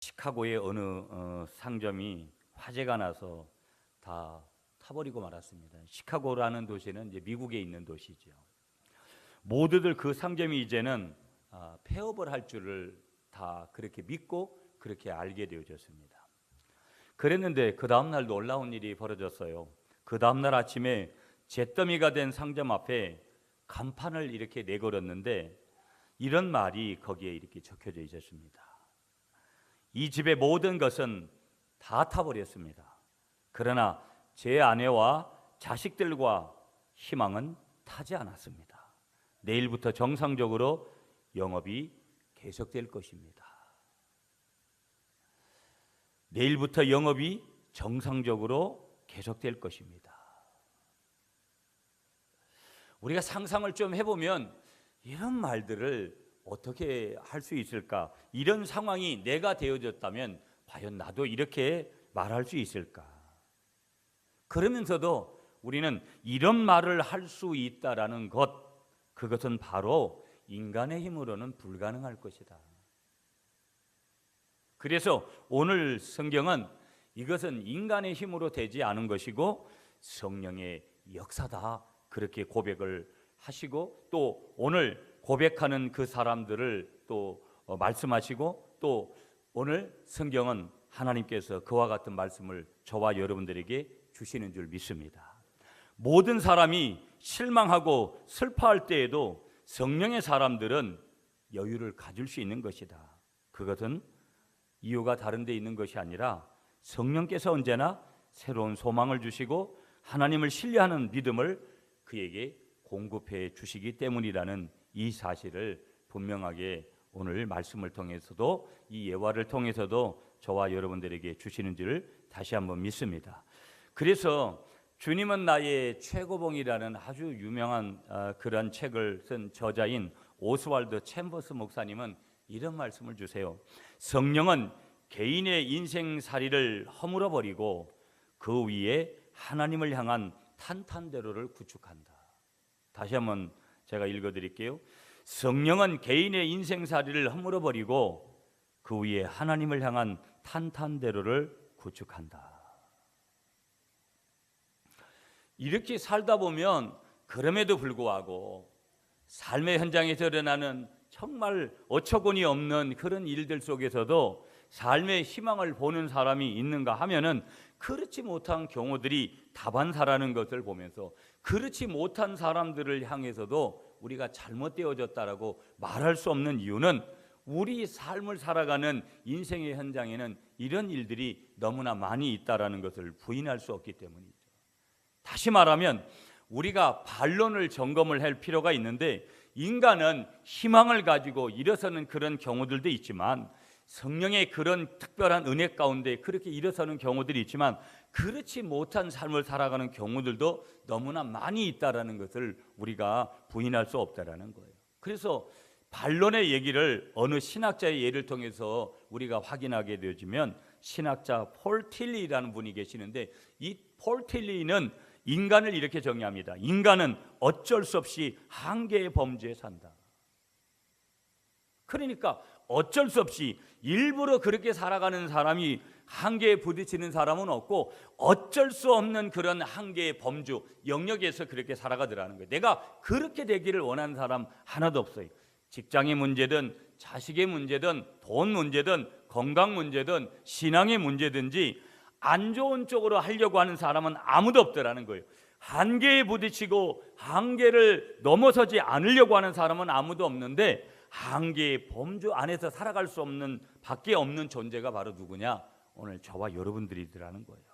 시카고의 어느 상점이 화재가 나서 다 타버리고 말았습니다. 시카고라는 도시는 이제 미국에 있는 도시죠. 모두들 그 상점이 이제는 폐업을 할 줄을 다 그렇게 믿고 그렇게 알게 되어졌습니다. 그랬는데 그 다음날 놀라운 일이 벌어졌어요. 그 다음날 아침에 잿더미가 된 상점 앞에 간판을 이렇게 내걸었는데 이런 말이 거기에 이렇게 적혀져 있었습니다. 이 집의 모든 것은 다 타버렸습니다. 그러나 제 아내와 자식들과 희망은 타지 않았습니다. 내일부터 정상적으로 영업이 계속될 것입니다. 내일부터 영업이 정상적으로 계속될 것입니다. 우리가 상상을 좀 해보면 이런 말들을 어떻게 할 수 있을까? 이런 상황이 내가 되어졌다면 과연 나도 이렇게 말할 수 있을까? 그러면서도 우리는 이런 말을 할 수 있다라는 것, 그것은 바로 인간의 힘으로는 불가능할 것이다. 그래서 오늘 성경은 이것은 인간의 힘으로 되지 않은 것이고 성령의 역사다, 그렇게 고백을 하시고 또 오늘 고백하는 그 사람들을 또 말씀하시고 또 오늘 성경은 하나님께서 그와 같은 말씀을 저와 여러분들에게 주시는 줄 믿습니다. 모든 사람이 실망하고 슬퍼할 때에도 성령의 사람들은 여유를 가질 수 있는 것이다. 그것은 이유가 다른 데 있는 것이 아니라 성령께서 언제나 새로운 소망을 주시고 하나님을 신뢰하는 믿음을 그에게 공급해 주시기 때문이라는 이 사실을 분명하게 오늘 말씀을 통해서도 이 예화를 통해서도 저와 여러분들에게 주시는 줄 다시 한번 믿습니다. 그래서 주님은 나의 최고봉이라는 아주 유명한 그런 책을 쓴 저자인 오스왈드 챔버스 목사님은 이런 말씀을 주세요. 성령은 개인의 인생살이를 허물어 버리고 그 위에 하나님을 향한 탄탄대로를 구축한다. 다시 한번 제가 읽어드릴게요. 성령은 개인의 인생살이를 허물어 버리고 그 위에 하나님을 향한 탄탄대로를 구축한다. 이렇게 살다 보면 그럼에도 불구하고 삶의 현장에서 일어나는 정말 어처구니 없는 그런 일들 속에서도 삶의 희망을 보는 사람이 있는가 하면은 그렇지 못한 경우들이 다반사라는 것을 보면서 그렇지 못한 사람들을 향해서도 우리가 잘못되어졌다라고 말할 수 없는 이유는 우리 삶을 살아가는 인생의 현장에는 이런 일들이 너무나 많이 있다라는 것을 부인할 수 없기 때문이죠. 다시 말하면 우리가 반론을 점검을 할 필요가 있는데 인간은 희망을 가지고 일어서는 그런 경우들도 있지만 성령의 그런 특별한 은혜 가운데 그렇게 일어서는 경우들이 있지만 그렇지 못한 삶을 살아가는 경우들도 너무나 많이 있다라는 것을 우리가 부인할 수 없다라는 거예요. 그래서 반론의 얘기를 어느 신학자의 예를 통해서 우리가 확인하게 되어지면 신학자 폴 틸리라는 분이 계시는데 이 폴 틸리는 인간을 이렇게 정의합니다. 인간은 어쩔 수 없이 한계의 범주에 산다. 그러니까 어쩔 수 없이 일부러 그렇게 살아가는 사람이 한계에 부딪히는 사람은 없고 어쩔 수 없는 그런 한계의 범주, 영역에서 그렇게 살아가더라는 거예요. 내가 그렇게 되기를 원하는 사람 하나도 없어요. 직장의 문제든 자식의 문제든 돈 문제든 건강 문제든 신앙의 문제든지 안 좋은 쪽으로 하려고 하는 사람은 아무도 없더라는 거예요. 한계에 부딪히고 한계를 넘어서지 않으려고 하는 사람은 아무도 없는데 한계의 범주 안에서 살아갈 수 없는 밖에 없는 존재가 바로 누구냐? 오늘 저와 여러분들이라는 거예요.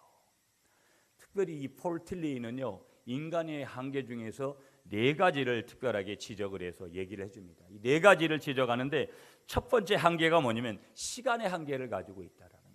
특별히 이 폴 틸리는요, 인간의 한계 중에서 4가지를 특별하게 지적을 해서 얘기를 해줍니다. 이 4가지를 지적하는데 첫 번째 한계가 뭐냐면 시간의 한계를 가지고 있다라는 거예요.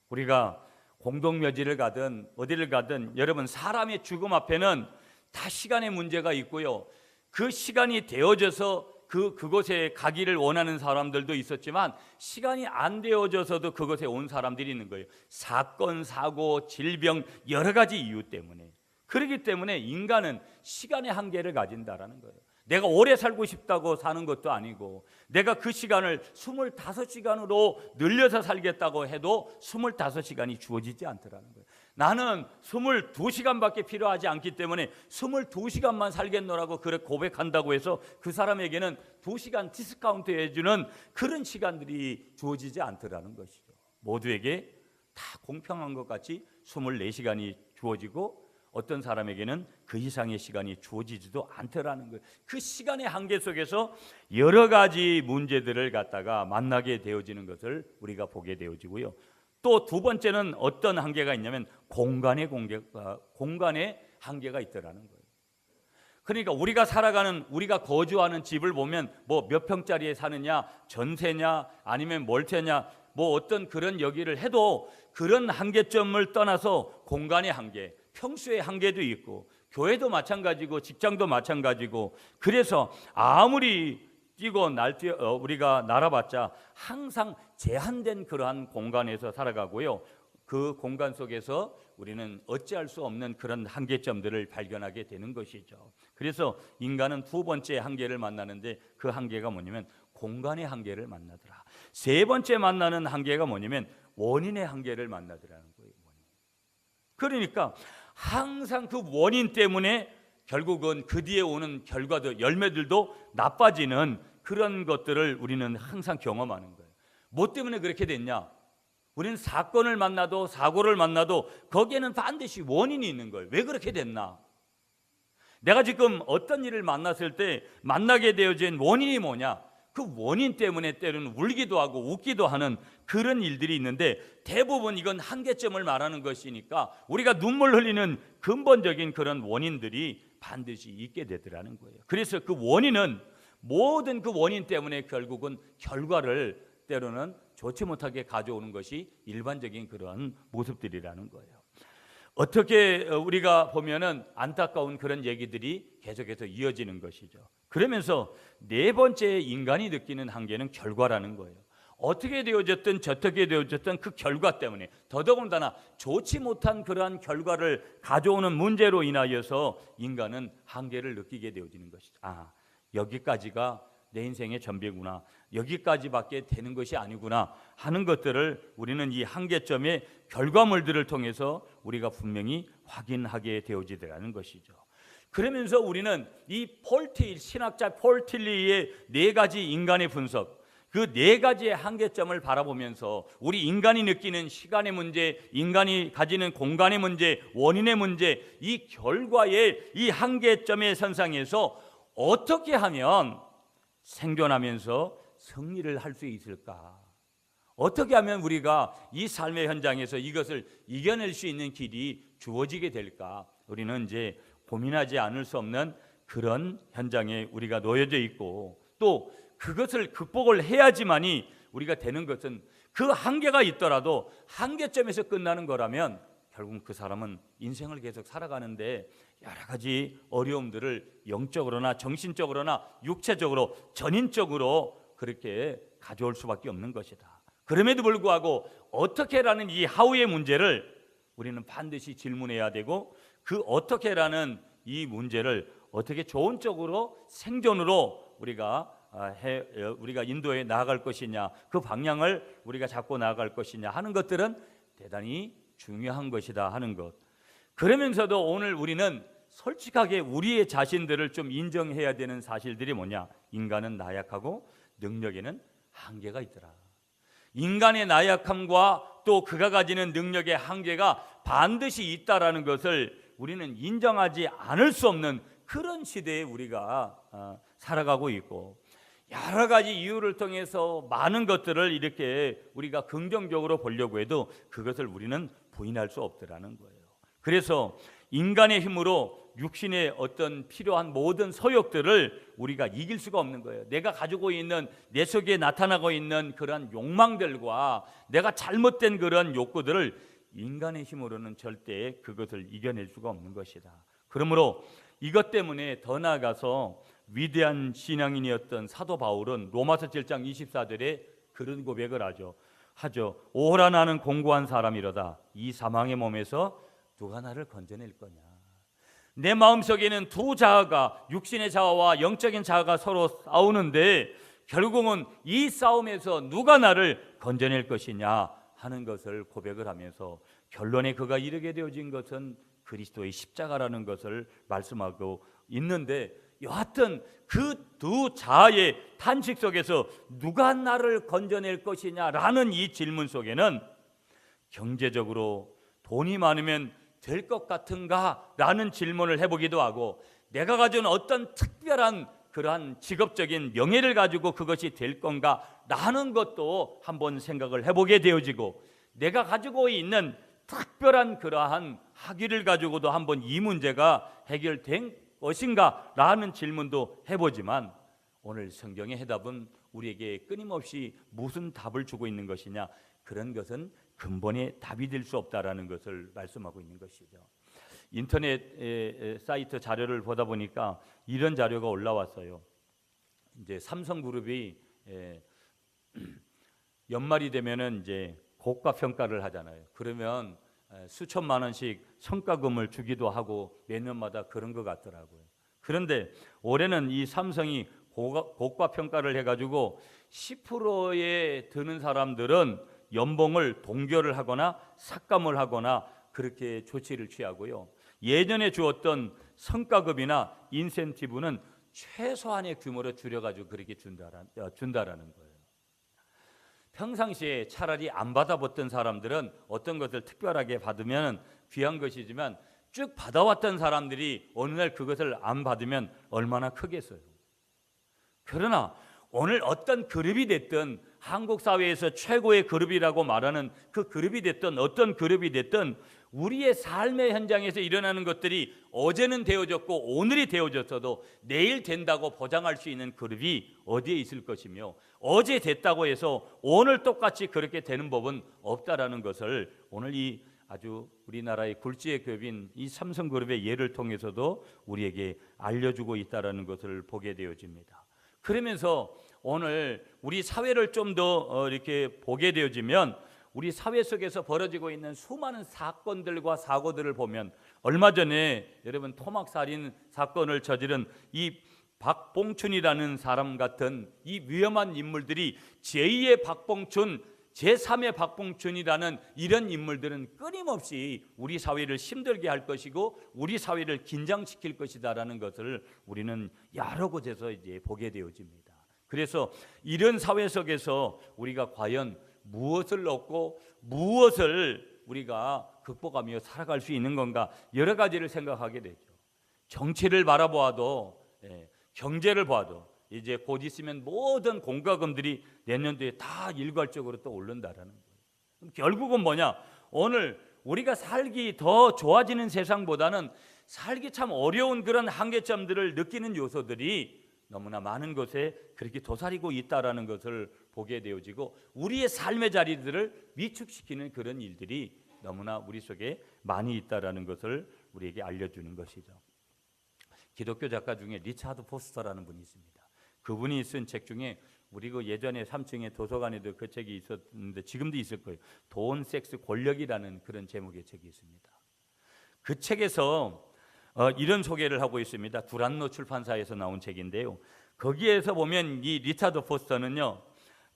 우리가 공동묘지를 가든 어디를 가든 여러분 사람의 죽음 앞에는 다 시간의 문제가 있고요. 그 시간이 되어져서 그곳에 가기를 원하는 사람들도 있었지만 시간이 안 되어져서도 그곳에 온 사람들이 있는 거예요. 사건, 사고, 질병 여러 가지 이유 때문에. 그렇기 때문에 인간은 시간의 한계를 가진다라는 거예요. 내가 오래 살고 싶다고 사는 것도 아니고, 내가 그 시간을 25시간으로 늘려서 살겠다고 해도 25시간이 주어지지 않더라는 거예요. 나는 22시간밖에 필요하지 않기 때문에 22시간만 살겠노라고 그렇게 고백한다고 해서 그 사람에게는 2시간 디스카운트 해주는 그런 시간들이 주어지지 않더라는 것이죠. 모두에게 다 공평한 것 같이 24시간이 주어지고, 어떤 사람에게는 그 이상의 시간이 주어지지도 않더라는 거예요. 그 시간의 한계 속에서 여러 가지 문제들을 갖다가 만나게 되어지는 것을 우리가 보게 되어지고요. 또 두 번째는 어떤 한계가 있냐면 공간의 한계가 있더라는 거예요. 그러니까 우리가 살아가는, 우리가 거주하는 집을 보면 뭐 몇 평짜리에 사느냐, 전세냐, 아니면 멀테냐, 뭐 어떤 그런 여기를 해도 그런 한계점을 떠나서 공간의 한계, 평수의 한계도 있고, 교회도 마찬가지고 직장도 마찬가지고, 그래서 아무리 뛰고 우리가 날아봤자 항상 제한된 그러한 공간에서 살아가고요. 그 공간 속에서 우리는 어찌할 수 없는 그런 한계점들을 발견하게 되는 것이죠. 그래서 인간은 두 번째 한계를 만나는데, 그 한계가 뭐냐면 공간의 한계를 만나더라. 세 번째 만나는 한계가 뭐냐면 원인의 한계를 만나더라는 거예요. 그러니까 항상 그 원인 때문에 결국은 그 뒤에 오는 결과도, 열매들도 나빠지는 그런 것들을 우리는 항상 경험하는 거예요. 뭐 때문에 그렇게 됐냐? 우리는 사건을 만나도 사고를 만나도 거기에는 반드시 원인이 있는 거예요. 왜 그렇게 됐나? 내가 지금 어떤 일을 만났을 때 만나게 되어진 원인이 뭐냐? 그 원인 때문에 때로는 울기도 하고 웃기도 하는 그런 일들이 있는데, 대부분 이건 한계점을 말하는 것이니까 우리가 눈물 흘리는 근본적인 그런 원인들이 반드시 있게 되더라는 거예요. 그래서 그 원인은, 모든 그 원인 때문에 결국은 결과를 때로는 좋지 못하게 가져오는 것이 일반적인 그런 모습들이라는 거예요. 어떻게 우리가 보면은 안타까운 그런 얘기들이 계속해서 이어지는 것이죠. 그러면서 네 번째 인간이 느끼는 한계는 결과라는 거예요. 어떻게 되어졌든 저떻게 되어졌든 그 결과 때문에, 더더군다나 좋지 못한 그러한 결과를 가져오는 문제로 인하여서 인간은 한계를 느끼게 되어지는 것이죠. 여기까지가 내 인생의 전부구나, 여기까지밖에 되는 것이 아니구나 하는 것들을 우리는 이 한계점의 결과물들을 통해서 우리가 분명히 확인하게 되어지더라는 것이죠. 그러면서 우리는 이 신학자 폴 틸리의 네 가지 인간의 분석, 그 네 가지의 한계점을 바라보면서 우리 인간이 느끼는 시간의 문제, 인간이 가지는 공간의 문제, 원인의 문제, 이 결과의 이 한계점의 선상에서 어떻게 하면 생존하면서 승리를 할 수 있을까? 어떻게 하면 우리가 이 삶의 현장에서 이것을 이겨낼 수 있는 길이 주어지게 될까? 우리는 이제 고민하지 않을 수 없는 그런 현장에 우리가 놓여져 있고, 또 그것을 극복을 해야지만이 우리가 되는 것은, 그 한계가 있더라도 한계점에서 끝나는 거라면 결국 그 사람은 인생을 계속 살아가는데 여러 가지 어려움들을 영적으로나 정신적으로나 육체적으로 전인적으로 그렇게 가져올 수밖에 없는 것이다. 그럼에도 불구하고 어떻게라는 이 하우의 문제를 우리는 반드시 질문해야 되고, 그 어떻게라는 이 문제를 어떻게 좋은 쪽으로 생존으로 우리가 인도해 나아갈 것이냐, 그 방향을 우리가 잡고 나아갈 것이냐 하는 것들은 대단히 중요한 것이다 하는 것. 그러면서도 오늘 우리는 솔직하게 우리의 자신들을 좀 인정해야 되는 사실들이 뭐냐? 인간은 나약하고 능력에는 한계가 있더라. 인간의 나약함과 또 그가 가지는 능력의 한계가 반드시 있다라는 것을 우리는 인정하지 않을 수 없는 그런 시대에 우리가 살아가고 있고, 여러 가지 이유를 통해서 많은 것들을 이렇게 우리가 긍정적으로 보려고 해도 그것을 우리는 부인할 수 없더라는 거예요. 그래서 인간의 힘으로 육신의 어떤 필요한 모든 소욕들을 우리가 이길 수가 없는 거예요. 내가 가지고 있는, 내 속에 나타나고 있는 그런 욕망들과 내가 잘못된 그런 욕구들을 인간의 힘으로는 절대 그것을 이겨낼 수가 없는 것이다. 그러므로 이것 때문에 더 나아가서 위대한 신앙인이었던 사도 바울은 로마서 7장 24절에 그런 고백을 하죠. 오호라 나는 공고한 사람이로다. 이 사망의 몸에서 누가 나를 건져낼 거냐. 내 마음속에는 두 자아가, 육신의 자아와 영적인 자아가 서로 싸우는데 결국은 이 싸움에서 누가 나를 건져낼 것이냐 하는 것을 고백을 하면서 결론에 그가 이르게 되어진 것은 그리스도의 십자가라는 것을 말씀하고 있는데, 여하튼 그 두 자아의 탄식 속에서 누가 나를 건져낼 것이냐라는 이 질문 속에는 경제적으로 돈이 많으면 될 것 같은가? 라는 질문을 해보기도 하고, 내가 가진 어떤 특별한 그러한 직업적인 명예를 가지고 그것이 될 건가? 라는 것도 한번 생각을 해보게 되어지고, 내가 가지고 있는 특별한 그러한 학위를 가지고도 한번 이 문제가 해결된 것인가? 라는 질문도 해보지만, 오늘 성경의 해답은 우리에게 끊임없이 무슨 답을 주고 있는 것이냐? 그런 것은 근본의 답이 될 수 없다라는 것을 말씀하고 있는 것이죠. 인터넷 사이트 자료를 보다 보니까 이런 자료가 올라왔어요. 이제 삼성그룹이 연말이 되면은 이제 고가 평가를 하잖아요. 그러면 수천만 원씩 성과금을 주기도 하고 몇 년마다 그런 것 같더라고요. 그런데 올해는 이 삼성이 고가 평가를 해가지고 10%에 드는 사람들은 연봉을 동결을 하거나 삭감을 하거나 그렇게 조치를 취하고요. 예전에 주었던 성과급이나 인센티브는 최소한의 규모로 줄여가지고 그렇게 준다라는 거예요. 평상시에 차라리 안 받아봤던 사람들은 어떤 것을 특별하게 받으면 귀한 것이지만, 쭉 받아왔던 사람들이 어느 날 그것을 안 받으면 얼마나 크겠어요. 그러나 오늘 어떤 그룹이 됐든, 한국 사회에서 최고의 그룹이라고 말하는 그 그룹이 됐든 어떤 그룹이 됐든, 우리의 삶의 현장에서 일어나는 것들이 어제는 되어졌고 오늘이 되어졌어도 내일 된다고 보장할 수 있는 그룹이 어디에 있을 것이며, 어제 됐다고 해서 오늘 똑같이 그렇게 되는 법은 없다라는 것을 오늘 이 아주 우리나라의 굴지의 기업인 이 삼성그룹의 예를 통해서도 우리에게 알려주고 있다라는 것을 보게 되어집니다. 그러면서 오늘 우리 사회를 좀 더 이렇게 보게 되어지면, 우리 사회 속에서 벌어지고 있는 수많은 사건들과 사고들을 보면, 얼마 전에 여러분 토막살인 사건을 저지른 이 박봉춘이라는 사람 같은 이 위험한 인물들이 제2의 박봉춘, 제3의 박봉춘이라는 이런 인물들은 끊임없이 우리 사회를 힘들게 할 것이고 우리 사회를 긴장시킬 것이다라는 것을 우리는 여러 곳에서 이제 보게 되어집니다. 그래서 이런 사회 속에서 우리가 과연 무엇을 얻고 무엇을 우리가 극복하며 살아갈 수 있는 건가, 여러 가지를 생각하게 되죠. 정치를 바라보아도, 경제를 봐도 이제 곧 있으면 모든 공과금들이 내년도에 다 일괄적으로 또 오른다라는 거예요. 그럼 결국은 뭐냐? 오늘 우리가 살기 더 좋아지는 세상보다는 살기 참 어려운 그런 한계점들을 느끼는 요소들이 너무나 많은 곳에 그렇게 도사리고 있다라는 것을 보게 되어지고, 우리의 삶의 자리들을 위축시키는 그런 일들이 너무나 우리 속에 많이 있다라는 것을 우리에게 알려주는 것이죠. 기독교 작가 중에 리차드 포스터라는 분이 있습니다. 그분이 쓴 책 중에, 우리 그 예전에 3층에 도서관에도 그 책이 있었는데 지금도 있을 거예요. 돈, 섹스, 권력이라는 그런 제목의 책이 있습니다. 그 책에서 이런 소개를 하고 있습니다. 두란노 출판사에서 나온 책인데요. 거기에서 보면 이 리차드 포스터는요,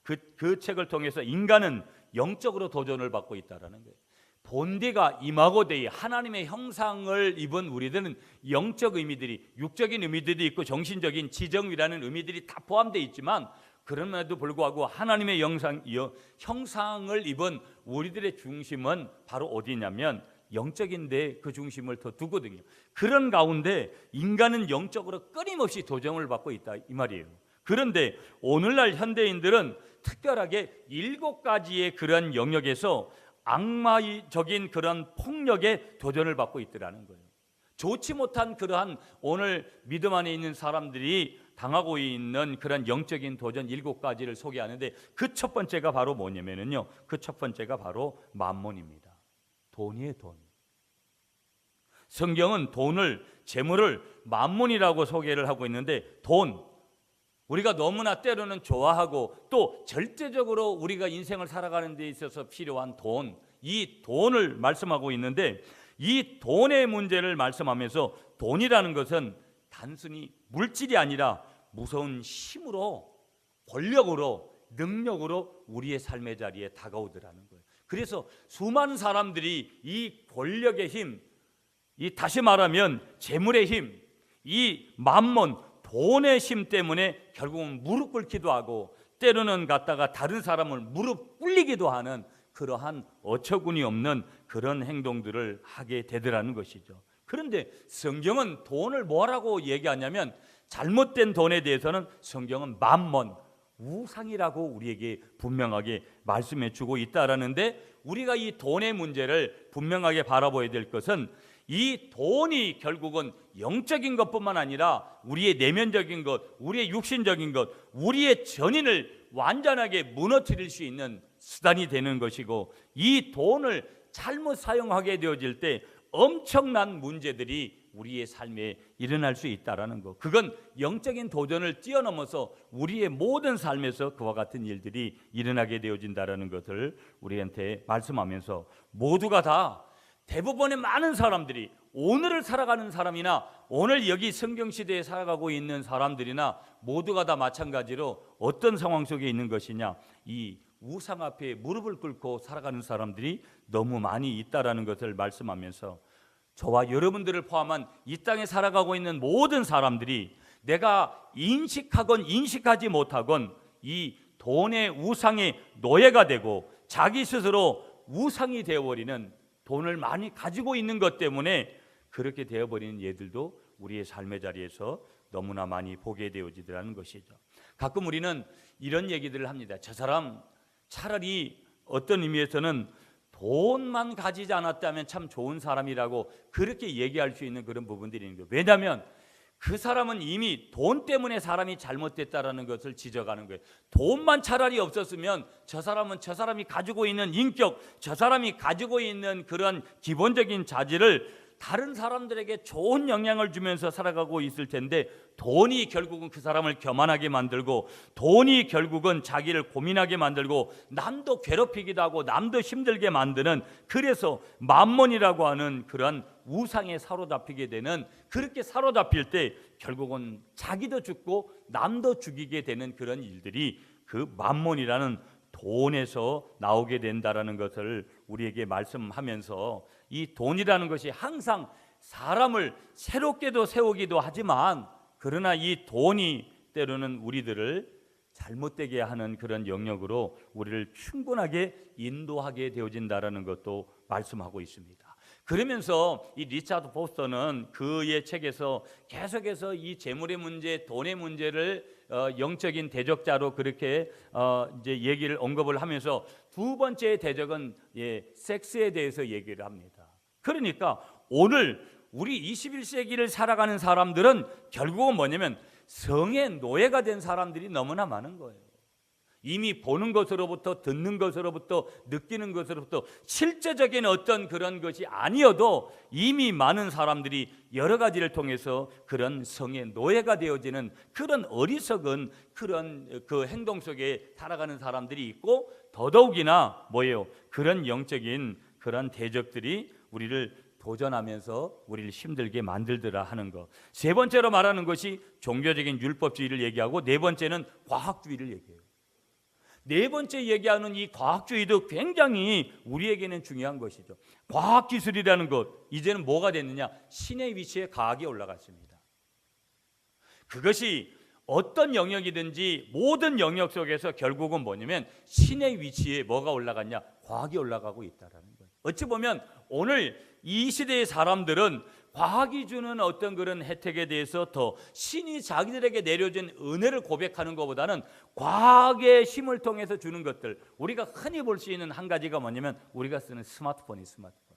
그 책을 통해서 인간은 영적으로 도전을 받고 있다라는 거예요. 본디가 이마고데이, 하나님의 형상을 입은 우리들은 영적 의미들이, 육적인 의미들이 있고 정신적인 지정이라는 의미들이 다 포함되어 있지만, 그럼에도 불구하고 하나님의 형상을 입은 우리들의 중심은 바로 어디냐면 영적인데 그 중심을 더 두거든요. 그런 가운데 인간은 영적으로 끊임없이 도전을 받고 있다 이 말이에요. 그런데 오늘날 현대인들은 특별하게 7가지의 그런 영역에서 악마적인 그런 폭력에 도전을 받고 있더라는 거예요. 좋지 못한 그러한 오늘 믿음 안에 있는 사람들이 당하고 있는 그런 영적인 도전 7가지를 소개하는데, 그 첫 번째가 바로 뭐냐면요, 그 첫 번째가 바로 만몬입니다. 돈이에요, 돈. 성경은 돈을, 재물을 만몬이라고 소개를 하고 있는데, 돈, 우리가 너무나 때로는 좋아하고 또 절대적으로 우리가 인생을 살아가는 데 있어서 필요한 돈, 이 돈을 말씀하고 있는데, 이 돈의 문제를 말씀하면서 돈이라는 것은 단순히 물질이 아니라 무서운 힘으로, 권력으로, 능력으로 우리의 삶의 자리에 다가오더라는 거예요. 그래서 수많은 사람들이 이 권력의 힘, 이 다시 말하면 재물의 힘, 이 만몬, 돈의 힘 때문에 결국은 무릎 꿇기도 하고 때로는 갖다가 다른 사람을 무릎 꿇리기도 하는 그러한 어처구니 없는 그런 행동들을 하게 되더라는 것이죠. 그런데 성경은 돈을 뭐라고 얘기하냐면 잘못된 돈에 대해서는 성경은 만몬, 우상이라고 우리에게 분명하게 말씀해 주고 있다라는데, 우리가 이 돈의 문제를 분명하게 바라봐야 될 것은 이 돈이 결국은 영적인 것뿐만 아니라 우리의 내면적인 것, 우리의 육신적인 것, 우리의 전인을 완전하게 무너뜨릴 수 있는 수단이 되는 것이고, 이 돈을 잘못 사용하게 되어질 때 엄청난 문제들이 우리의 삶에 일어날 수 있다라는 것. 그건 영적인 도전을 뛰어넘어서 우리의 모든 삶에서 그와 같은 일들이 일어나게 되어진다라는 것을 우리한테 말씀하면서, 모두가 다, 대부분의 많은 사람들이, 오늘을 살아가는 사람이나 오늘 여기 성경시대에 살아가고 있는 사람들이나 모두가 다 마찬가지로 어떤 상황 속에 있는 것이냐, 이 우상 앞에 무릎을 꿇고 살아가는 사람들이 너무 많이 있다라는 것을 말씀하면서, 저와 여러분들을 포함한 이 땅에 살아가고 있는 모든 사람들이 내가 인식하건 인식하지 못하건 이 돈의 우상의 노예가 되고 자기 스스로 우상이 되어버리는, 돈을 많이 가지고 있는 것 때문에 그렇게 되어버리는 예들도 우리의 삶의 자리에서 너무나 많이 보게 되어지더라는 것이죠. 가끔 우리는 이런 얘기들을 합니다. 저 사람 차라리 어떤 의미에서는 돈만 가지지 않았다면 참 좋은 사람이라고 그렇게 얘기할 수 있는 그런 부분들이 있는 거예요. 왜냐하면 그 사람은 이미 돈 때문에 사람이 잘못됐다라는 것을 지적하는 거예요. 돈만 차라리 없었으면 저 사람은 저 사람이 가지고 있는 인격, 저 사람이 가지고 있는 그런 기본적인 자질을 다른 사람들에게 좋은 영향을 주면서 살아가고 있을 텐데, 돈이 결국은 그 사람을 교만하게 만들고, 돈이 결국은 자기를 고민하게 만들고, 남도 괴롭히기도 하고 남도 힘들게 만드는, 그래서 만몬이라고 하는 그런 우상에 사로잡히게 되는, 그렇게 사로잡힐 때 결국은 자기도 죽고 남도 죽이게 되는 그런 일들이 그 만몬이라는 돈에서 나오게 된다라는 것을 우리에게 말씀하면서, 이 돈이라는 것이 항상 사람을 새롭게도 세우기도 하지만, 그러나 이 돈이 때로는 우리들을 잘못되게 하는 그런 영역으로 우리를 충분하게 인도하게 되어진다라는 것도 말씀하고 있습니다. 그러면서 이 리차드 포스터는 그의 책에서 계속해서 이 재물의 문제, 돈의 문제를 영적인 대적자로 그렇게 이제 얘기를 언급을 하면서, 두 번째 대적은 섹스에 대해서 얘기를 합니다. 그러니까 오늘 우리 21세기를 살아가는 사람들은 결국은 뭐냐면 성의 노예가 된 사람들이 너무나 많은 거예요. 이미 보는 것으로부터, 듣는 것으로부터, 느끼는 것으로부터 실제적인 어떤 그런 것이 아니어도 이미 많은 사람들이 여러 가지를 통해서 그런 성의 노예가 되어지는 그런 어리석은 그런 그 행동 속에 살아가는 사람들이 있고, 더더욱이나 뭐예요? 그런 영적인 그런 대적들이 우리를 도전하면서 우리를 힘들게 만들더라 하는 것. 세 번째로 말하는 것이 종교적인 율법주의를 얘기하고, 네 번째는 과학주의를 얘기해요. 네 번째 얘기하는 이 과학주의도 굉장히 우리에게는 중요한 것이죠. 과학기술이라는 것, 이제는 뭐가 됐느냐? 신의 위치에 과학이 올라갔습니다. 그것이 어떤 영역이든지 모든 영역 속에서 결국은 뭐냐면 신의 위치에 뭐가 올라갔냐? 과학이 올라가고 있다는 거예요. 어찌 보면 오늘 이 시대의 사람들은 과학이 주는 어떤 그런 혜택에 대해서 더 신이 자기들에게 내려진 은혜를 고백하는 것보다는 과학의 힘을 통해서 주는 것들, 우리가 흔히 볼 수 있는 한 가지가 뭐냐면 우리가 쓰는 스마트폰이 스마트폰.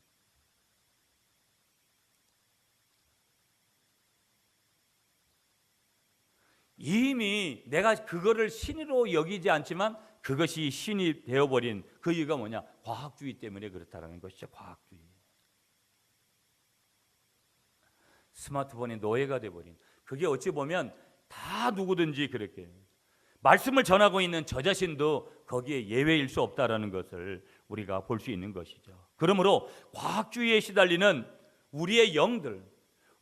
이미 내가 그거를 신으로 여기지 않지만 그것이 신이 되어버린 그 이유가 뭐냐? 과학주의 때문에 그렇다는 것이죠. 과학주의. 스마트폰의 노예가 되어버린, 그게 어찌 보면 다 누구든지 그렇게 말씀을 전하고 있는 저 자신도 거기에 예외일 수 없다라는 것을 우리가 볼 수 있는 것이죠. 그러므로 과학주의에 시달리는 우리의 영들,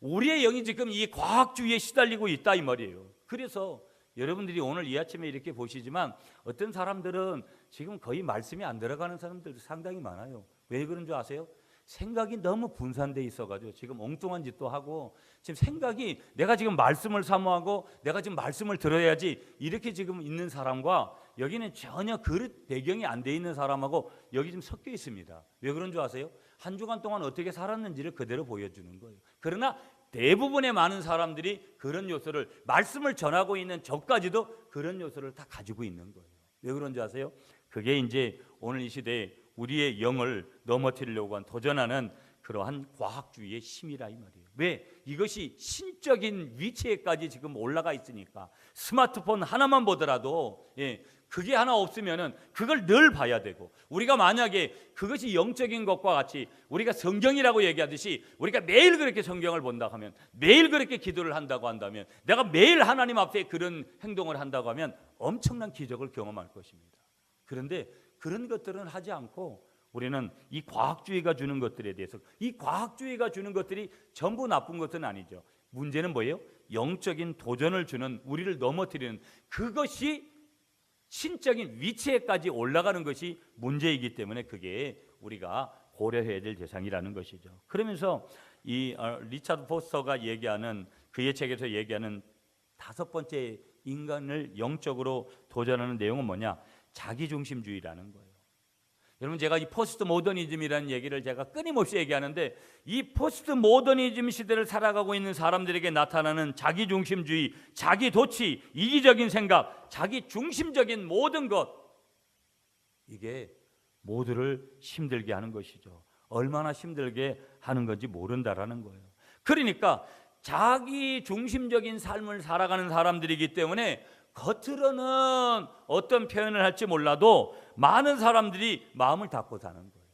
우리의 영이 지금 이 과학주의에 시달리고 있다 이 말이에요. 그래서 여러분들이 오늘 이 아침에 이렇게 보시지만 어떤 사람들은 지금 거의 말씀이 안 들어가는 사람들도 상당히 많아요. 왜 그런 줄 아세요? 생각이 너무 분산돼 있어가지고 지금 엉뚱한 짓도 하고, 지금 생각이 내가 지금 말씀을 사모하고 내가 지금 말씀을 들어야지 이렇게 지금 있는 사람과 여기는 전혀 그 배경이 안 돼 있는 사람하고 여기 좀 섞여 있습니다. 왜 그런 줄 아세요? 한 주간 동안 어떻게 살았는지를 그대로 보여주는 거예요. 그러나 대부분의 많은 사람들이 그런 요소를, 말씀을 전하고 있는 저까지도 그런 요소를 다 가지고 있는 거예요. 왜 그런지 아세요? 그게 이제 오늘 이 시대에 우리의 영을 넘어뜨리려고 한 도전하는 그러한 과학주의의 힘이라 이 말이에요. 왜? 이것이 신적인 위치에까지 지금 올라가 있으니까. 스마트폰 하나만 보더라도 그게 하나 없으면은 그걸 늘 봐야 되고, 우리가 만약에 그것이 영적인 것과 같이 우리가 성경이라고 얘기하듯이 우리가 매일 그렇게 성경을 본다 하면, 매일 그렇게 기도를 한다고 한다면, 내가 매일 하나님 앞에 그런 행동을 한다고 하면 엄청난 기적을 경험할 것입니다. 그런데 그런 것들은 하지 않고 우리는 이 과학주의가 주는 것들에 대해서, 이 과학주의가 주는 것들이 전부 나쁜 것은 아니죠. 문제는 뭐예요? 영적인 도전을 주는, 우리를 넘어뜨리는 그것이 신적인 위치에까지 올라가는 것이 문제이기 때문에 그게 우리가 고려해야 될 대상이라는 것이죠. 그러면서 이 리차드 포스터가 얘기하는, 그의 책에서 얘기하는 다섯 번째 인간을 영적으로 도전하는 내용은 뭐냐? 자기중심주의라는 거예요. 여러분, 제가 이 포스트 모더니즘이라는 얘기를 제가 끊임없이 얘기하는데, 이 포스트 모더니즘 시대를 살아가고 있는 사람들에게 나타나는 자기중심주의, 자기도취, 이기적인 생각, 자기중심적인 모든 것, 이게 모두를 힘들게 하는 것이죠. 얼마나 힘들게 하는 건지 모른다라는 거예요. 그러니까 자기중심적인 삶을 살아가는 사람들이기 때문에 겉으로는 어떤 표현을 할지 몰라도 많은 사람들이 마음을 닫고 사는 거예요.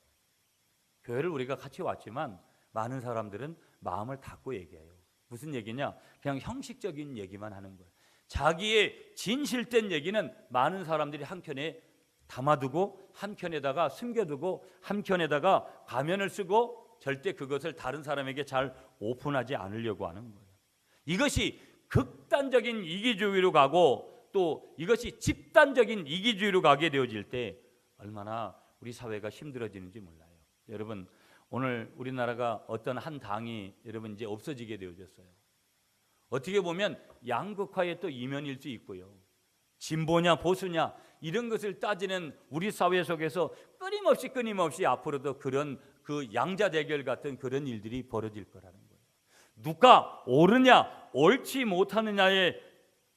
교회를 우리가 같이 왔지만 많은 사람들은 마음을 닫고 얘기해요. 무슨 얘기냐? 그냥 형식적인 얘기만 하는 거예요. 자기의 진실된 얘기는 많은 사람들이 한켠에 담아두고, 한켠에다가 숨겨두고, 한켠에다가 가면을 쓰고 절대 그것을 다른 사람에게 잘 오픈하지 않으려고 하는 거예요. 이것이 극단적인 이기주의로 가고, 또 이것이 집단적인 이기주의로 가게 되어질 때 얼마나 우리 사회가 힘들어지는지 몰라요. 여러분, 오늘 우리나라가 어떤 한 당이 여러분 이제 없어지게 되어졌어요. 어떻게 보면 양극화의 또 이면일 수 있고요. 진보냐 보수냐 이런 것을 따지는 우리 사회 속에서 끊임없이 앞으로도 그런 그 양자 대결 같은 그런 일들이 벌어질 거라는 거예요. 누가 옳으냐 옳지 못하느냐에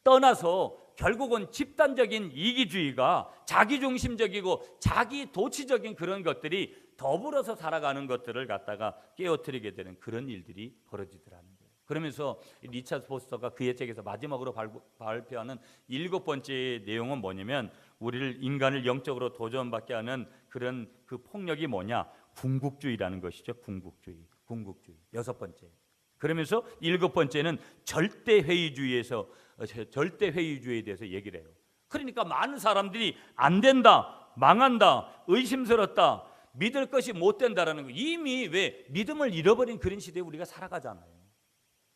떠나서 결국은 집단적인 이기주의가, 자기중심적이고 자기도취적인 그런 것들이 더불어서 살아가는 것들을 갖다가 깨어뜨리게 되는 그런 일들이 벌어지더라는 거예요. 그러면서 리차드 포스터가 그의 책에서 마지막으로 발표하는 7번째 내용은 뭐냐면, 우리를, 인간을 영적으로 도전받게 하는 그런 그 폭력이 뭐냐? 궁극주의라는 것이죠. 궁극주의. 6번째. 그러면서 7번째는 절대회의주의에 대해서 얘기를 해요. 그러니까 많은 사람들이 안 된다, 망한다, 의심스럽다, 믿을 것이 못 된다라는 거. 이미 왜 믿음을 잃어버린 그런 시대에 우리가 살아가잖아요.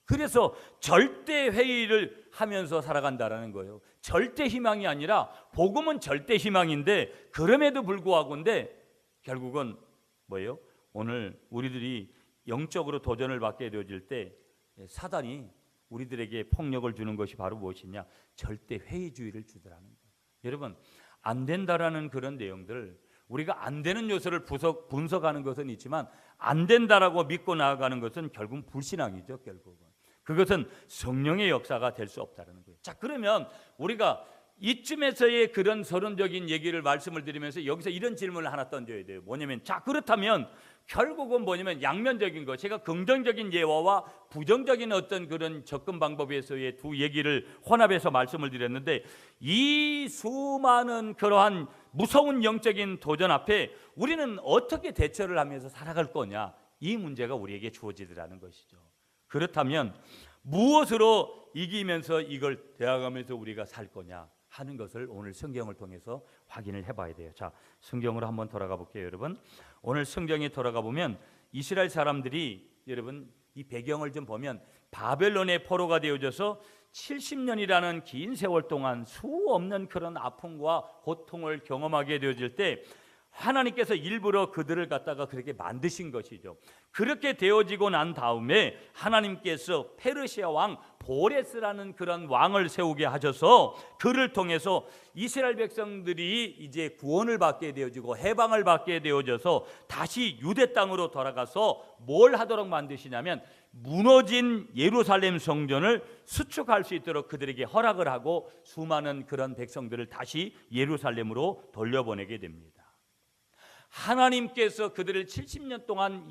그래서 절대회의를 하면서 살아간다라는 거예요. 절대 희망이 아니라, 복음은 절대 희망인데 그럼에도 불구하고인데 결국은 뭐예요? 오늘 우리들이 영적으로 도전을 받게 되어질 때 사단이 우리들에게 폭력을 주는 것이 바로 무엇이냐? 절대 회의주의를 주더라는 거예요. 여러분, 안 된다라는 그런 내용들, 우리가 안 되는 요소를 분석하는 것은 있지만 안 된다라고 믿고 나아가는 것은 결국은 불신앙이죠. 결국은 그것은 성령의 역사가 될 수 없다는 거예요. 자, 그러면 우리가 이쯤에서의 그런 서론적인 얘기를 말씀을 드리면서 여기서 이런 질문을 하나 던져야 돼요. 뭐냐면, 자, 그렇다면 결국은 뭐냐면 양면적인 거, 제가 긍정적인 예화와 부정적인 어떤 그런 접근 방법에서의 두 얘기를 혼합해서 말씀을 드렸는데, 이 수많은 그러한 무서운 영적인 도전 앞에 우리는 어떻게 대처를 하면서 살아갈 거냐, 이 문제가 우리에게 주어지더라는 것이죠. 그렇다면 무엇으로 이기면서 이걸 대항하면서 우리가 살 거냐 하는 것을 오늘 성경을 통해서 확인을 해봐야 돼요. 자, 성경으로 한번 돌아가 볼게요, 여러분. 오늘 성경에 돌아가 보면 이스라엘 사람들이 여러분 이 배경을 좀 보면 바벨론의 포로가 되어져서 70년이라는 긴 세월 동안 수 없는 그런 아픔과 고통을 경험하게 되어질 때 하나님께서 일부러 그들을 갖다가 그렇게 만드신 것이죠. 그렇게 되어지고 난 다음에 하나님께서 페르시아 왕 보레스라는 그런 왕을 세우게 하셔서 그를 통해서 이스라엘 백성들이 이제 구원을 받게 되어지고 해방을 받게 되어져서 다시 유대 땅으로 돌아가서 뭘 하도록 만드시냐면 무너진 예루살렘 성전을 수축할 수 있도록 그들에게 허락을 하고 수많은 그런 백성들을 다시 예루살렘으로 돌려보내게 됩니다. 하나님께서 그들을 70년 동안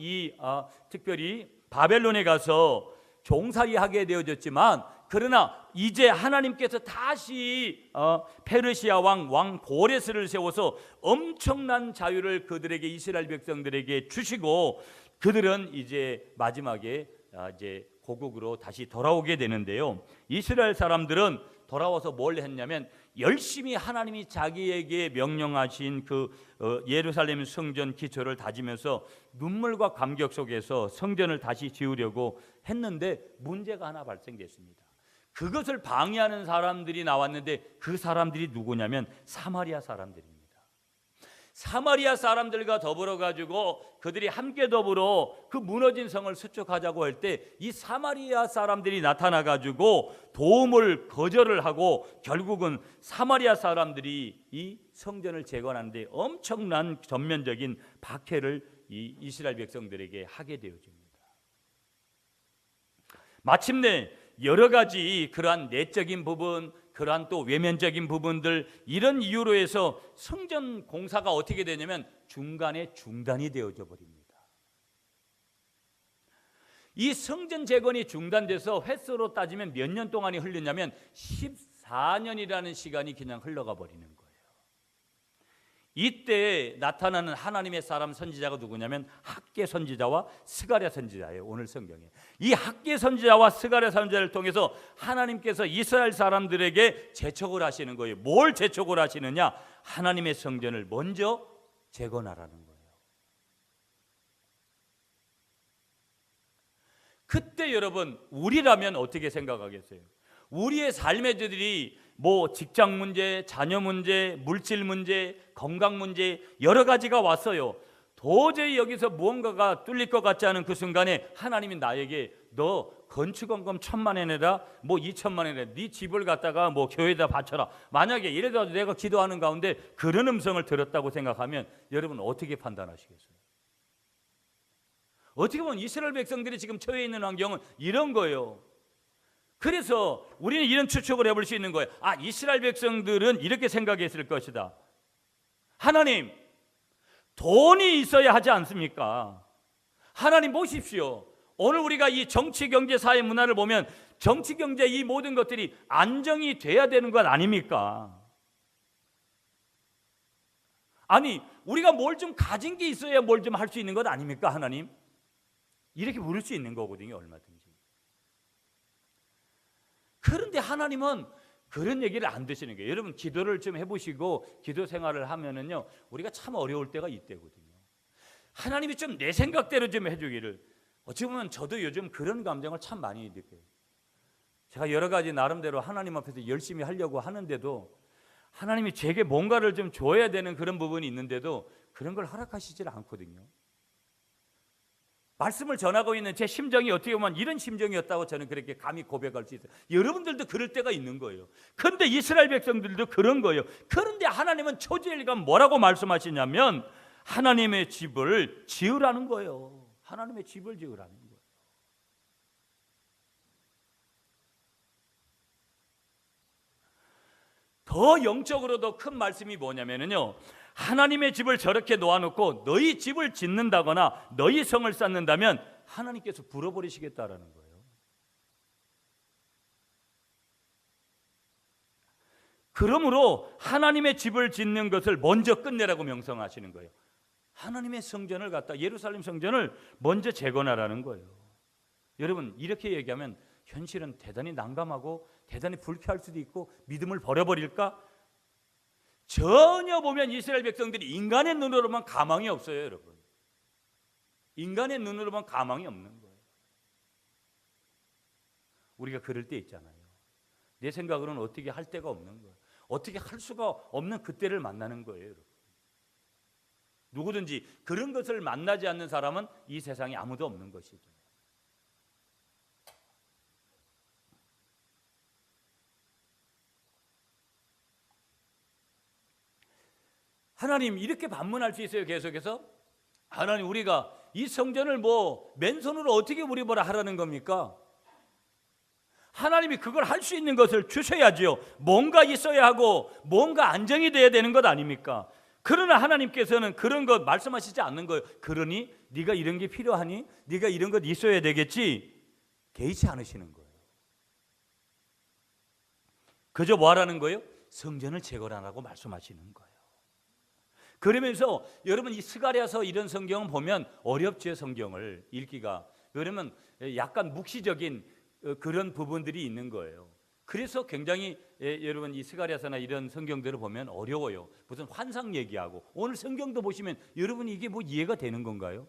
특별히 바벨론에 가서 종살이 하게 되어졌지만, 그러나 이제 하나님께서 다시 페르시아 왕 고레스를 세워서 엄청난 자유를 그들에게, 이스라엘 백성들에게 주시고 그들은 이제 마지막에 이제 고국으로 다시 돌아오게 되는데요. 이스라엘 사람들은 돌아와서 뭘 했냐면 열심히 하나님이 자기에게 명령하신 그 예루살렘 성전 기초를 다지면서 눈물과 감격 속에서 성전을 다시 지으려고 했는데 문제가 하나 발생됐습니다. 그것을 방해하는 사람들이 나왔는데 그 사람들이 누구냐면 사마리아 사람들입니다. 사마리아 사람들과 더불어 가지고 그들이 함께 더불어 그 무너진 성을 수축하자고 할 때 이 사마리아 사람들이 나타나 가지고 도움을 거절을 하고 결국은 사마리아 사람들이 이 성전을 재건하는데 엄청난 전면적인 박해를 이 이스라엘 백성들에게 하게 되어집니다. 마침내 여러 가지 그러한 내적인 부분, 그러한 또 외면적인 부분들, 이런 이유로 해서 성전 공사가 어떻게 되냐면 중간에 중단이 되어져 버립니다. 이 성전 재건이 중단돼서 횟수로 따지면 몇 년 동안이 흘렸냐면 14년이라는 시간이 그냥 흘러가 버리는 거예요. 이때 나타나는 하나님의 사람 선지자가 누구냐면 학개 선지자와 스가랴 선지자예요. 오늘 성경에 이 학개 선지자와 스가랴 선지자를 통해서 하나님께서 이스라엘 사람들에게 재촉을 하시는 거예요. 뭘 재촉을 하시느냐? 하나님의 성전을 먼저 재건하라는 거예요. 그때 여러분, 우리라면 어떻게 생각하겠어요? 우리의 삶의 들이 뭐 직장 문제, 자녀 문제, 물질 문제, 건강 문제 여러 가지가 왔어요. 도저히 여기서 무언가가 뚫릴 것 같지 않은 그 순간에 하나님이 나에게 너 건축원금 1,000만 원 내라, 뭐 2,000만 원 내라, 네 집을 갖다가 뭐 교회에다 바쳐라. 만약에 이래도 내가 기도하는 가운데 그런 음성을 들었다고 생각하면 여러분 어떻게 판단하시겠어요? 어떻게 보면 이스라엘 백성들이 지금 처해 있는 환경은 이런 거예요. 그래서 우리는 이런 추측을 해볼 수 있는 거예요. 이스라엘 백성들은 이렇게 생각했을 것이다. 하나님, 돈이 있어야 하지 않습니까? 하나님 보십시오. 오늘 우리가 이 정치, 경제, 사회, 문화를 보면 정치, 경제 이 모든 것들이 안정이 돼야 되는 것 아닙니까? 아니, 우리가 뭘 좀 가진 게 있어야 뭘 좀 할 수 있는 것 아닙니까, 하나님? 이렇게 물을 수 있는 거거든요, 얼마든지. 그런데 하나님은 그런 얘기를 안 드시는 거예요. 여러분, 기도를 좀 해보시고 기도 생활을 하면은요, 우리가 참 어려울 때가 이때거든요. 하나님이 좀 내 생각대로 좀 해주기를. 어찌 보면 저도 요즘 그런 감정을 참 많이 느껴요. 제가 여러 가지 나름대로 하나님 앞에서 열심히 하려고 하는데도 하나님이 제게 뭔가를 좀 줘야 되는 그런 부분이 있는데도 그런 걸 허락하시질 않거든요. 말씀을 전하고 있는 제 심정이 어떻게 보면 이런 심정이었다고 저는 그렇게 감히 고백할 수 있어요. 여러분들도 그럴 때가 있는 거예요. 그런데 이스라엘 백성들도 그런 거예요. 그런데 하나님은 초지일간 뭐라고 말씀하시냐면 하나님의 집을 지으라는 거예요. 하나님의 집을 지으라는 거예요. 더 영적으로도 큰 말씀이 뭐냐면요, 하나님의 집을 저렇게 놓아놓고 너희 집을 짓는다거나 너희 성을 쌓는다면 하나님께서 불어버리시겠다라는 거예요. 그러므로 하나님의 집을 짓는 것을 먼저 끝내라고 명령하시는 거예요. 하나님의 성전을 갖다, 예루살렘 성전을 먼저 재건하라는 거예요. 여러분, 이렇게 얘기하면 현실은 대단히 난감하고 대단히 불쾌할 수도 있고 믿음을 버려버릴까? 전혀 보면 이스라엘 백성들이 인간의 눈으로만 가망이 없어요, 여러분. 인간의 눈으로만 가망이 없는 거예요. 우리가 그럴 때 있잖아요. 내 생각으로는 어떻게 할 데가 없는 거예요. 어떻게 할 수가 없는 그때를 만나는 거예요, 여러분. 누구든지 그런 것을 만나지 않는 사람은 이 세상에 아무도 없는 것이죠. 하나님, 이렇게 반문할 수 있어요. 계속해서 하나님, 우리가 이 성전을 뭐 맨손으로 어떻게 우리 뭐라 하라는 겁니까? 하나님이 그걸 할 수 있는 것을 주셔야지요. 뭔가 있어야 하고 뭔가 안정이 돼야 되는 것 아닙니까? 그러나 하나님께서는 그런 것 말씀하시지 않는 거예요. 그러니 네가 이런 게 필요하니 네가 이런 것 있어야 되겠지, 개의치 않으시는 거예요. 그저 뭐 하라는 거예요? 성전을 재건하라고 말씀하시는 거예요. 그러면서 여러분, 이 스가랴서 이런 성경을 보면 어렵죠. 성경을 읽기가. 그러면 약간 묵시적인 그런 부분들이 있는 거예요. 그래서 굉장히 여러분, 이 스가랴서나 이런 성경들을 보면 어려워요. 무슨 환상 얘기하고. 오늘 성경도 보시면 여러분이 이게 뭐 이해가 되는 건가요?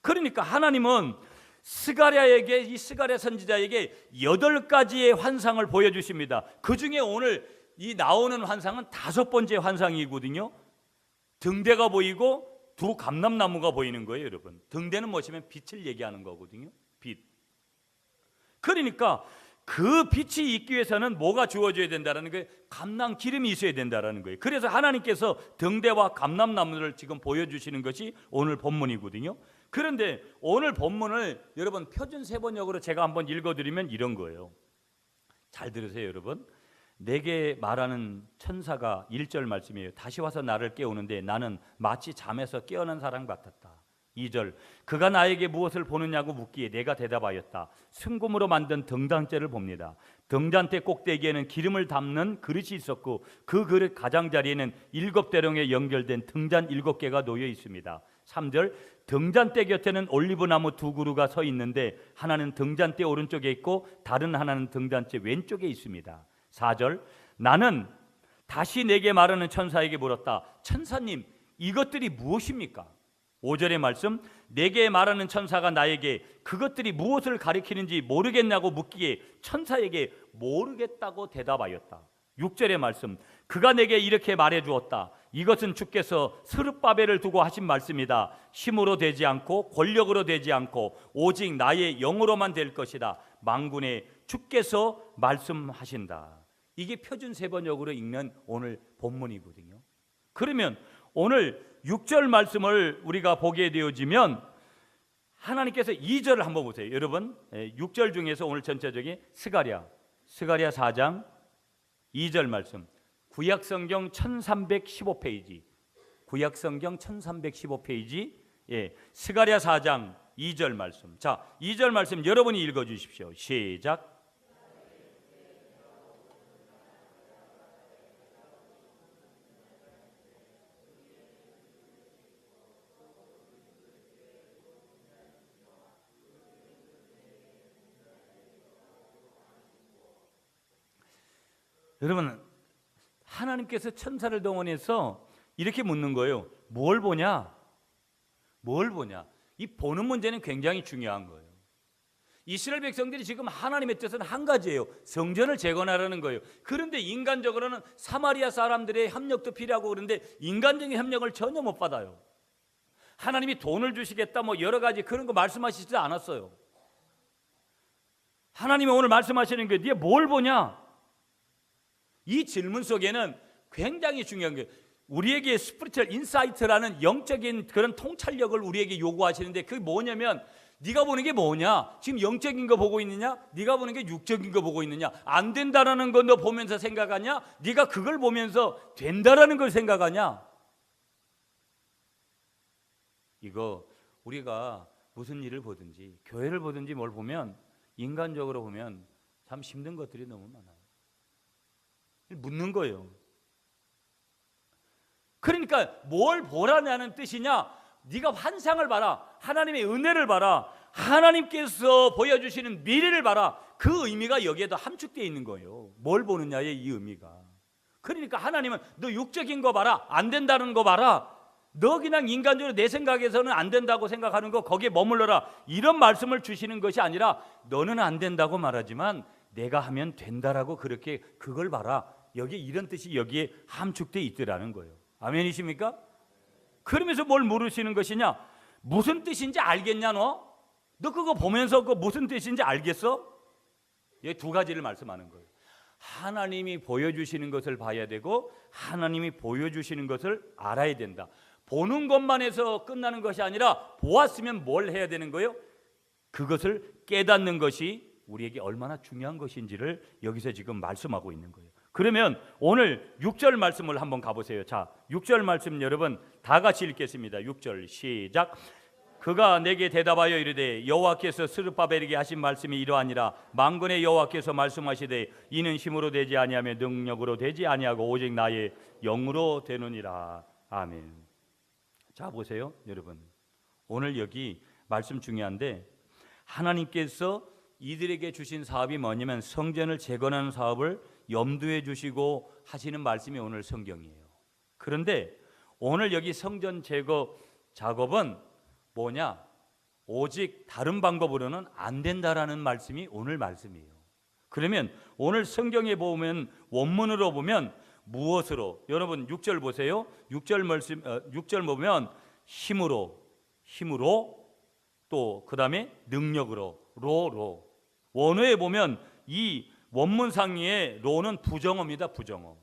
그러니까 하나님은 스가랴에게, 이 스가랴 선지자에게 8가지의 환상을 보여주십니다. 그 중에 오늘 이 나오는 환상은 5번째 환상이거든요. 등대가 보이고 두 감람나무가 보이는 거예요, 여러분. 등대는 뭐시면 빛을 얘기하는 거거든요. 빛. 그러니까 그 빛이 있기 위해서는 뭐가 주어져야 된다는 거예요? 감람 기름이 있어야 된다는 거예요. 그래서 하나님께서 등대와 감람나무를 지금 보여주시는 것이 오늘 본문이거든요. 그런데 오늘 본문을 여러분 표준 세번역으로 제가 한번 읽어드리면 이런 거예요. 잘 들으세요, 여러분. 내게 말하는 천사가 1절 말씀이에요. 다시 와서 나를 깨우는데 나는 마치 잠에서 깨어난 사람 같았다. 2절, 그가 나에게 무엇을 보느냐고 묻기에 내가 대답하였다. 순금으로 만든 등잔대를 봅니다. 등잔대 꼭대기에는 기름을 담는 그릇이 있었고 그 그릇 가장자리에는 7대령에 연결된 등잔 7개가 놓여 있습니다. 3절, 등잔대 곁에는 올리브나무 2그루가 서 있는데 하나는 등잔대 오른쪽에 있고 다른 하나는 등잔대 왼쪽에 있습니다. 4절, 나는 다시 내게 말하는 천사에게 물었다. 천사님, 이것들이 무엇입니까? 5절의 말씀, 내게 말하는 천사가 나에게 그것들이 무엇을 가리키는지 모르겠냐고 묻기에 천사에게 모르겠다고 대답하였다. 6절의 말씀, 그가 내게 이렇게 말해 주었다. 이것은 주께서 스룹바벨을 두고 하신 말씀이다. 힘으로 되지 않고 권력으로 되지 않고 오직 나의 영으로만 될 것이다. 만군의 주께서 말씀하신다. 이게 표준 세번역으로 읽는 오늘 본문이거든요. 그러면 오늘 6절 말씀을 우리가 보게 되어지면 하나님께서 2절을 한번 보세요. 여러분, 6절 중에서 오늘 전체적인 스가랴 4장 2절 말씀, 구약성경 1315페이지, 구약성경 1315페이지, 스가랴 4장 2절 말씀. 자, 2절 말씀 여러분이 읽어주십시오. 시작. 여러분, 하나님께서 천사를 동원해서 이렇게 묻는 거예요. 뭘 보냐? 뭘 보냐? 이 보는 문제는 굉장히 중요한 거예요. 이스라엘 백성들이 지금 하나님의 뜻은 한 가지예요. 성전을 재건하라는 거예요. 그런데 인간적으로는 사마리아 사람들의 협력도 필요하고 그런데 인간적인 협력을 전혀 못 받아요. 하나님이 돈을 주시겠다 뭐 여러 가지 그런 거 말씀하시지 않았어요. 하나님이 오늘 말씀하시는 게 네가 뭘 보냐? 이 질문 속에는 굉장히 중요한 게 우리에게 스피리추얼 인사이트라는 영적인 그런 통찰력을 우리에게 요구하시는데 그게 뭐냐면 네가 보는 게 뭐냐? 지금 영적인 거 보고 있느냐? 네가 보는 게 육적인 거 보고 있느냐? 안 된다라는 거 너 보면서 생각하냐? 네가 그걸 보면서 된다라는 걸 생각하냐? 이거 우리가 무슨 일을 보든지 교회를 보든지 뭘 보면 인간적으로 보면 참 힘든 것들이 너무 많아요. 묻는 거예요. 그러니까 뭘 보라냐는 뜻이냐? 네가 환상을 봐라. 하나님의 은혜를 봐라. 하나님께서 보여주시는 미래를 봐라. 그 의미가 여기에도 함축되어 있는 거예요. 뭘 보느냐의 이 의미가. 그러니까 하나님은 너 육적인 거 봐라. 안 된다는 거 봐라. 너 그냥 인간적으로 내 생각에서는 안 된다고 생각하는 거 거기에 머물러라, 이런 말씀을 주시는 것이 아니라 너는 안 된다고 말하지만 내가 하면 된다라고, 그렇게 그걸 봐라, 여기 이런 뜻이 여기에 함축되어 있더라는 거예요. 아멘이십니까? 그러면서 뭘 물으시는 것이냐? 무슨 뜻인지 알겠냐? 너 그거 보면서 그 무슨 뜻인지 알겠어? 이 두 가지를 말씀하는 거예요. 하나님이 보여주시는 것을 봐야 되고 하나님이 보여주시는 것을 알아야 된다. 보는 것만 해서 끝나는 것이 아니라 보았으면 뭘 해야 되는 거예요? 그것을 깨닫는 것이 우리에게 얼마나 중요한 것인지를 여기서 지금 말씀하고 있는 거예요. 그러면 오늘 6절 말씀을 한번 가보세요. 자, 6절 말씀 여러분 다 같이 읽겠습니다. 6절 시작. 그가 내게 대답하여 이르되 여호와께서 스룹바벨에게 하신 말씀이 이러하니라. 만군의 여호와께서 말씀하시되 이는 힘으로 되지 아니하며 능력으로 되지 아니하고 오직 나의 영으로 되느니라. 아멘. 자, 보세요 여러분, 오늘 여기 말씀 중요한데 하나님께서 이들에게 주신 사업이 뭐냐면 성전을 재건하는 사업을 염두에 주시고 하시는 말씀이 오늘 성경이에요. 그런데 오늘 여기 성전 제거 작업은 뭐냐? 오직 다른 방법으로는 안 된다라는 말씀이 오늘 말씀이에요. 그러면 오늘 성경에 보면 원문으로 보면 무엇으로? 여러분 6절 보세요. 6절 말씀 6절 보면 힘으로 또 그다음에 능력으로 로. 원어에 보면 이 원문상의 로는 부정어입니다. 부정어.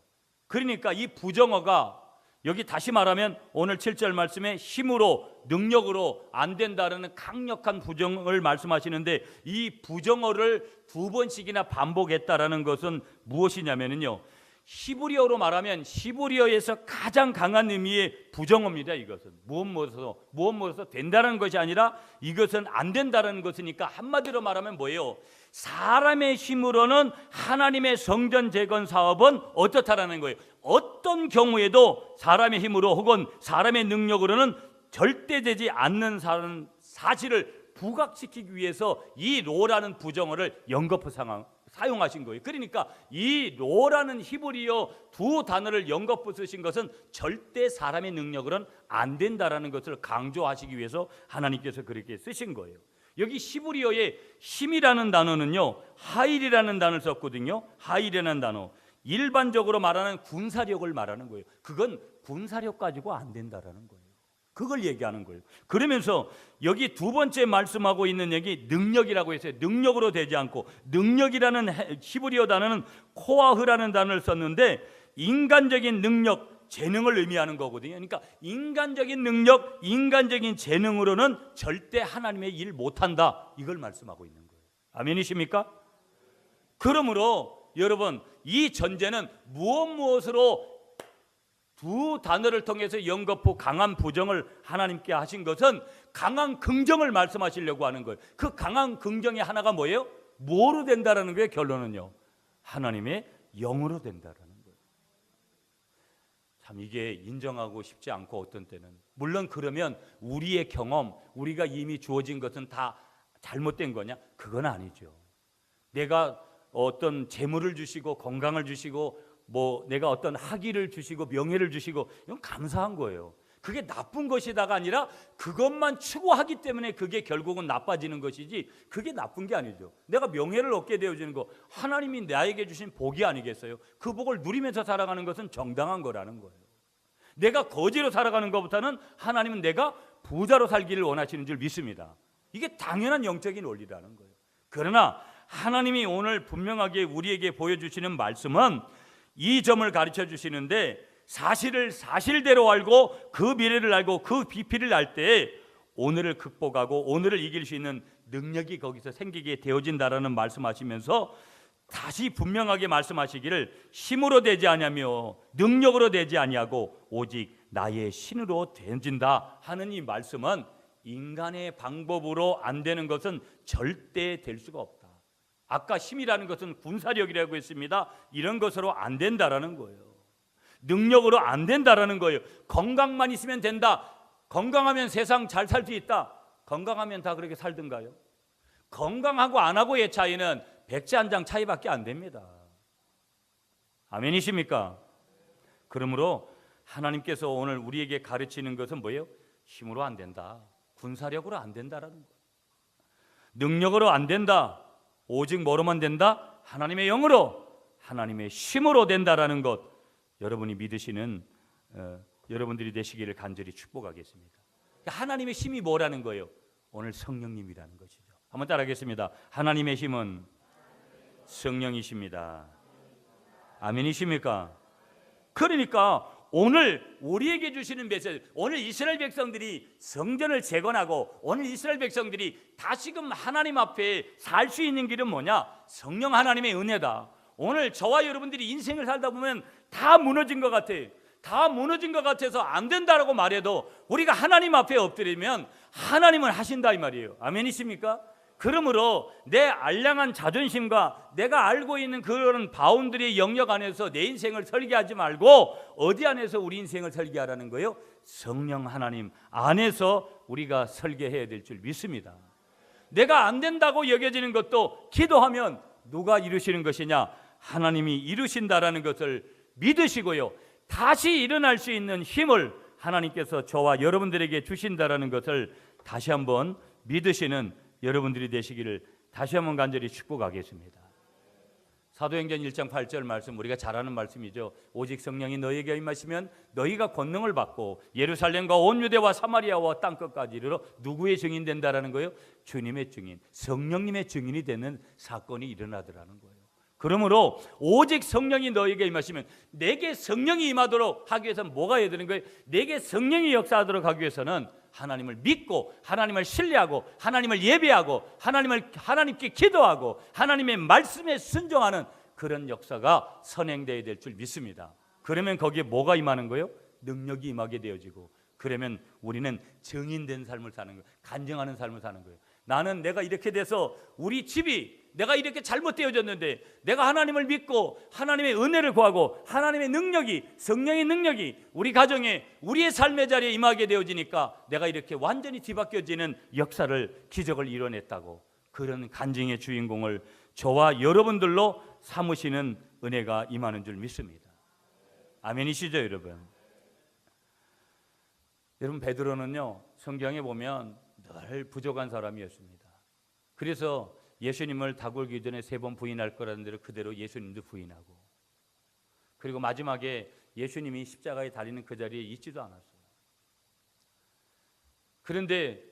그러니까 이 부정어가 여기 다시 말하면 오늘 7절 말씀에 힘으로 능력으로 안 된다라는 강력한 부정을 말씀하시는데 이 부정어를 두 번씩이나 반복했다라는 것은 무엇이냐면요, 히브리어로 말하면 히브리어에서 가장 강한 의미의 부정어입니다. 이것은 무엇 된다는 것이 아니라 이것은 안 된다는 것이니까 한마디로 말하면 뭐예요? 사람의 힘으로는 하나님의 성전 재건 사업은 어떻다라는 거예요. 어떤 경우에도 사람의 힘으로 혹은 사람의 능력으로는 절대 되지 않는 사실을 부각시키기 위해서 이 로라는 부정어를 연거푸 사용하신 거예요. 그러니까 이 로라는 히브리어 두 단어를 연거푸 쓰신 것은 절대 사람의 능력으로는 안 된다라는 것을 강조하시기 위해서 하나님께서 그렇게 쓰신 거예요. 여기 히브리어의 힘이라는 단어는요, 하일이라는 단어를 썼거든요. 하일이라는 단어, 일반적으로 말하는 군사력을 말하는 거예요. 그건 군사력 가지고 안 된다라는 거예요. 그걸 얘기하는 거예요. 그러면서 여기 두 번째 말씀하고 있는 얘기 능력이라고 했어요. 능력으로 되지 않고, 능력이라는 히브리어 단어는 코아흐라는 단어를 썼는데 인간적인 능력, 재능을 의미하는 거거든요. 그러니까 인간적인 능력, 인간적인 재능으로는 절대 하나님의 일 못한다, 이걸 말씀하고 있는 거예요. 아멘이십니까? 그러므로 여러분 이 전제는 무엇으로 두 단어를 통해서 연거푸 강한 부정을 하나님께 하신 것은 강한 긍정을 말씀하시려고 하는 거예요. 그 강한 긍정의 하나가 뭐예요? 뭐로 된다라는 거예요? 결론은요, 하나님의 영으로 된다라는 거예요. 참 이게 인정하고 싶지 않고, 어떤 때는 물론 그러면 우리의 경험, 우리가 이미 주어진 것은 다 잘못된 거냐? 그건 아니죠. 내가 어떤 재물을 주시고 건강을 주시고 내가 어떤 학위를 주시고 명예를 주시고, 이건 감사한 거예요. 그게 나쁜 것이다가 아니라 그것만 추구하기 때문에 그게 결국은 나빠지는 것이지 그게 나쁜 게 아니죠. 내가 명예를 얻게 되어지는 거 하나님이 나에게 주신 복이 아니겠어요? 그 복을 누리면서 살아가는 것은 정당한 거라는 거예요. 내가 거지로 살아가는 것보다는 하나님은 내가 부자로 살기를 원하시는 줄 믿습니다. 이게 당연한 영적인 원리라는 거예요. 그러나 하나님이 오늘 분명하게 우리에게 보여주시는 말씀은 이 점을 가르쳐 주시는데, 사실을 사실대로 알고 그 미래를 알고 그 비필을 알 때 오늘을 극복하고 오늘을 이길 수 있는 능력이 거기서 생기게 되어진다라는 말씀하시면서 다시 분명하게 말씀하시기를 힘으로 되지 아니하며 능력으로 되지 아니하고 오직 나의 신으로 되어진다 하는 이 말씀은 인간의 방법으로 안 되는 것은 절대 될 수가 없다. 아까 힘이라는 것은 군사력이라고 했습니다. 이런 것으로 안 된다라는 거예요. 능력으로 안 된다라는 거예요. 건강만 있으면 된다. 건강하면 세상 잘 살 수 있다. 건강하면 다 그렇게 살든가요? 건강하고 안 하고의 차이는 백지 한 장 차이밖에 안 됩니다. 아멘이십니까? 그러므로 하나님께서 오늘 우리에게 가르치는 것은 뭐예요? 힘으로 안 된다, 군사력으로 안 된다라는 거예요. 능력으로 안 된다, 오직 뭐로만 된다? 하나님의 영으로, 하나님의 힘으로 된다라는 것, 여러분이 믿으시는 여러분들이 되시기를 간절히 축복하겠습니다. 하나님의 힘이 뭐라는 거예요? 오늘 성령님이라는 것이죠. 한번 따라하겠습니다. 하나님의 힘은 성령이십니다. 아멘이십니까? 그러니까 오늘 우리에게 주시는 메시지, 오늘 이스라엘 백성들이 성전을 재건하고 오늘 이스라엘 백성들이 다시금 하나님 앞에 살 수 있는 길은 뭐냐? 성령 하나님의 은혜다. 오늘 저와 여러분들이 인생을 살다 보면 다 무너진 것 같아요. 다 무너진 것 같아서 안 된다라고 말해도 우리가 하나님 앞에 엎드리면 하나님은 하신다 이 말이에요. 아멘이십니까? 그러므로 내 알량한 자존심과 내가 알고 있는 그런 바운드리의 영역 안에서 내 인생을 설계하지 말고 어디 안에서 우리 인생을 설계하라는 거예요? 성령 하나님 안에서 우리가 설계해야 될 줄 믿습니다. 내가 안 된다고 여겨지는 것도 기도하면 누가 이루시는 것이냐? 하나님이 이루신다라는 것을 믿으시고요, 다시 일어날 수 있는 힘을 하나님께서 저와 여러분들에게 주신다라는 것을 다시 한번 믿으시는 여러분들이 되시기를 다시 한번 간절히 축복하겠습니다. 사도행전 1장 8절 말씀, 우리가 잘 아는 말씀이죠. 오직 성령이 너희에게 임하시면 너희가 권능을 받고 예루살렘과 온 유대와 사마리아와 땅끝까지 이르러 누구의 증인 된다라는 거예요? 주님의 증인, 성령님의 증인이 되는 사건이 일어나더라는 거예요. 그러므로 오직 성령이 너에게 임하시면, 내게 성령이 임하도록 하기 위해서는 뭐가 해야 되는 거예요? 내게 성령이 역사하도록 하기 위해서는 하나님을 믿고 하나님을 신뢰하고 하나님을 예배하고 하나님께 기도하고 하나님의 말씀에 순종하는 그런 역사가 선행되어야 될 줄 믿습니다. 그러면 거기에 뭐가 임하는 거예요? 능력이 임하게 되어지고, 그러면 우리는 증인된 삶을 사는 거예요. 간증하는 삶을 사는 거예요. 나는 내가 이렇게 돼서 우리 집이 내가 이렇게 잘못되어졌는데 내가 하나님을 믿고 하나님의 은혜를 구하고 하나님의 능력이, 성령의 능력이 우리 가정에, 우리의 삶의 자리에 임하게 되어지니까 내가 이렇게 완전히 뒤바뀌어지는 역사를, 기적을 이뤄냈다고, 그런 간증의 주인공을 저와 여러분들로 삼으시는 은혜가 임하는 줄 믿습니다. 아멘이시죠 여러분? 여러분, 베드로는요 성경에 보면 늘 부족한 사람이었습니다. 그래서 예수님을 다굴기 전에 3번 부인할 거라는 대로 그대로 예수님도 부인하고, 그리고 마지막에 예수님이 십자가에 달리는 그 자리에 있지도 않았어요. 그런데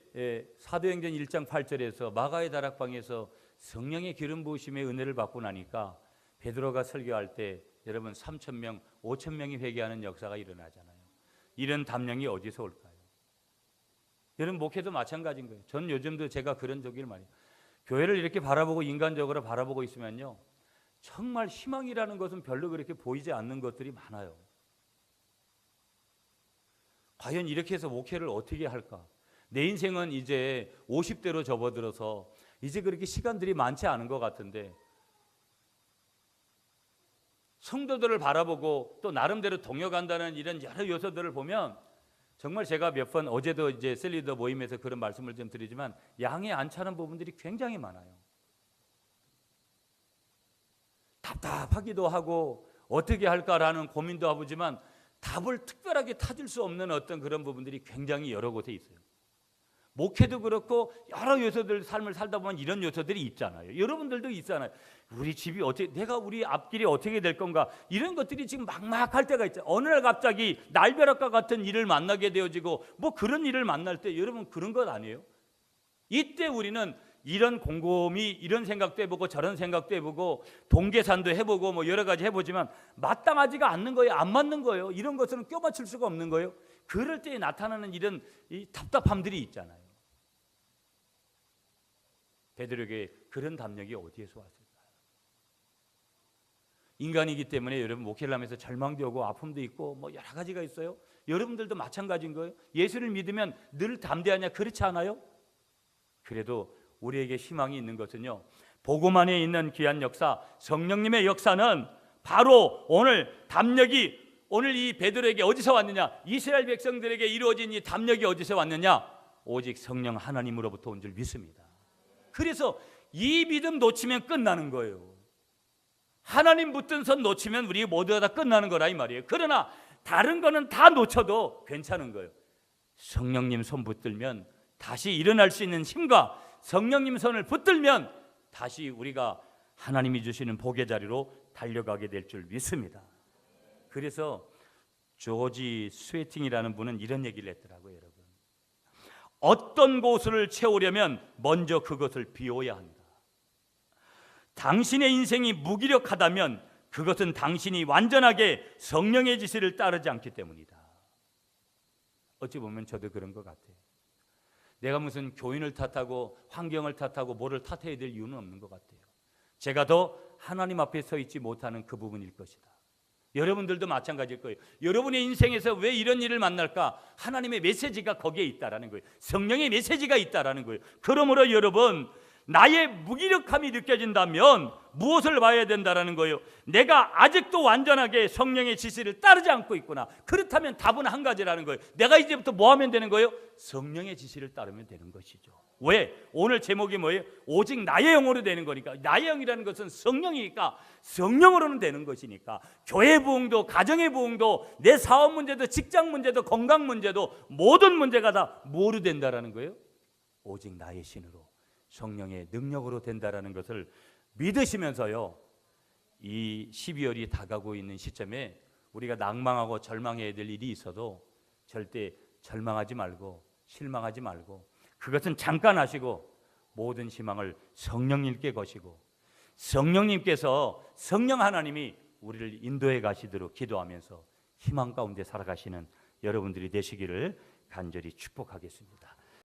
사도행전 1장 8절에서 마가의 다락방에서 성령의 기름 부으심의 은혜를 받고 나니까 베드로가 설교할 때 여러분 3,000명, 5,000명이 회개하는 역사가 일어나잖아요. 이런 담력이 어디서 올까요? 여러분, 목회도 마찬가지인 거예요. 전 요즘도 제가 그런 적이를 많이, 교회를 이렇게 바라보고 인간적으로 바라보고 있으면요, 정말 희망이라는 것은 별로 그렇게 보이지 않는 것들이 많아요. 과연 이렇게 해서 목회를 어떻게 할까? 내 인생은 이제 50대로 접어들어서 이제 그렇게 시간들이 많지 않은 것 같은데, 성도들을 바라보고 또 나름대로 동역한다는 이런 여러 요소들을 보면 정말 제가 몇 번, 어제도 이제 셀리더 모임에서 그런 말씀을 좀 드리지만 양에 안 차는 부분들이 굉장히 많아요. 답답하기도 하고 어떻게 할까라는 고민도 해보지만 답을 특별하게 찾을 수 없는 어떤 그런 부분들이 굉장히 여러 곳에 있어요. 목회도 그렇고 여러 요소들, 삶을 살다 보면 이런 요소들이 있잖아요. 여러분들도 있잖아요. 우리 집이 어떻게, 내가 우리 앞길이 어떻게 될 건가, 이런 것들이 지금 막막할 때가 있죠. 어느 날 갑자기 날벼락과 같은 일을 만나게 되어지고 뭐 그런 일을 만날 때 여러분 그런 것 아니에요? 이때 우리는 이런 곰곰이 이런 생각도 해보고 저런 생각도 해보고 동계산도 해보고 뭐 여러 가지 해보지만 마땅하지가 않는 거예요. 안 맞는 거예요. 이런 것들은 껴맞출 수가 없는 거예요. 그럴 때 나타나는 이런 이 답답함들이 있잖아요. 베드로에게 그런 담력이 어디에서 왔을까요? 인간이기 때문에 여러분, 목회를 하면서 절망도 오고 아픔도 있고 뭐 여러 가지가 있어요. 여러분들도 마찬가지인 거예요. 예수를 믿으면 늘 담대하냐? 그렇지 않아요? 그래도 우리에게 희망이 있는 것은요, 복음 안에 있는 귀한 역사, 성령님의 역사는 바로 오늘 담력이, 오늘 이 베드로에게 어디서 왔느냐? 이스라엘 백성들에게 이루어진 이 담력이 어디서 왔느냐? 오직 성령 하나님으로부터 온 줄 믿습니다. 그래서 이 믿음 놓치면 끝나는 거예요. 하나님 붙든 선 놓치면 우리 모두가 다 끝나는 거라 이 말이에요. 그러나 다른 거는 다 놓쳐도 괜찮은 거예요. 성령님 손 붙들면 다시 일어날 수 있는 힘과 성령님 손을 붙들면 다시 우리가 하나님이 주시는 복의 자리로 달려가게 될 줄 믿습니다. 그래서 조지 스웨팅이라는 분은 이런 얘기를 했더라고요. 여러분, 어떤 곳을 채우려면 먼저 그것을 비워야 한다. 당신의 인생이 무기력하다면 그것은 당신이 완전하게 성령의 지시를 따르지 않기 때문이다. 어찌 보면 저도 그런 것 같아요. 내가 무슨 교인을 탓하고 환경을 탓하고 뭐를 탓해야 될 이유는 없는 것 같아요. 제가 더 하나님 앞에 서 있지 못하는 그 부분일 것이다. 여러분들도 마찬가지일 거예요. 여러분의 인생에서 왜 이런 일을 만날까? 하나님의 메시지가 거기에 있다라는 거예요. 성령의 메시지가 있다라는 거예요. 그러므로 여러분, 나의 무기력함이 느껴진다면 무엇을 봐야 된다라는 거예요? 내가 아직도 완전하게 성령의 지시를 따르지 않고 있구나. 그렇다면 답은 한 가지라는 거예요. 내가 이제부터 뭐 하면 되는 거예요? 성령의 지시를 따르면 되는 것이죠. 왜? 오늘 제목이 뭐예요? 오직 나의 영으로 되는 거니까. 나의 영이라는 것은 성령이니까 성령으로는 되는 것이니까 교회 부흥도 가정의 부흥도 내 사업 문제도 직장 문제도 건강 문제도 모든 문제가 다 뭐로 된다라는 거예요? 오직 나의 신으로 성령의 능력으로 된다라는 것을 믿으시면서요, 이 12월이 다가오고 있는 시점에 우리가 낭망하고 절망해야 될 일이 있어도 절대 절망하지 말고 실망하지 말고 그것은 잠깐 하시고 모든 희망을 성령님께 거시고 성령님께서 성령 하나님이 우리를 인도해 가시도록 기도하면서 희망 가운데 살아가시는 여러분들이 되시기를 간절히 축복하겠습니다.